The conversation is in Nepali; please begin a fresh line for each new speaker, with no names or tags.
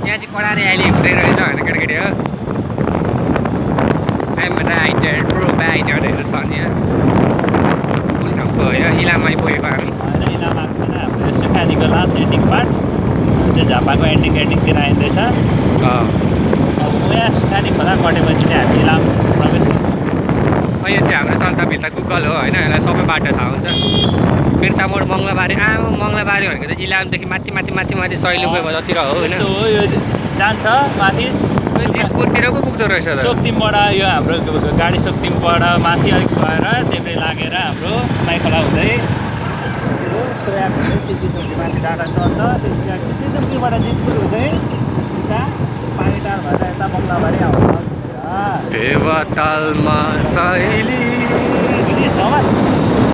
यहाँ चाहिँ कडारे अहिले हुँदै रहेछ होइन केटाकेटी हो आइएम राइटर प्रो राइटरहरू छ नि यहाँ कुन ठाउँको हो यो इलाममा आइपुगेको हामी
होइन इलाममा आएको छैन हाम्रो यो सुखानीको लास्ट एन्डिङ पार्ट चाहिँ झापाको एन्डिङतिर आइँदैछ अब यहाँ सुखानी खोला कटेपछि चाहिँ हामी इलाम प्रवेश गर्छौँ
यो चाहिँ हाम्रो चल्ता भित्ता गुगल हो होइन यसलाई सबै बाटो थाहा हुन्छ बिर्तामोड मङ्गलबारी मङ्गलबारी भनेको चाहिँ इलामदेखि माथि माथि माथि माथि सैलुको जतिर हो होइन
यो जान्छ माथि
जितपुरतिर पो पुग्दो रहेछ त
सोक्तिमबाट यो हाम्रो गाडी सोक्तिमबाट माथि अलिक गएर देब्रे लागेर हाम्रो माइखोला हुँदै माथि डाँडा चल्छ त्यसपछि सिजनबाट जितपुर हुँदै उता पानी टार भएर यता मङ्गलबारी आउँछ
देवतालमा सैली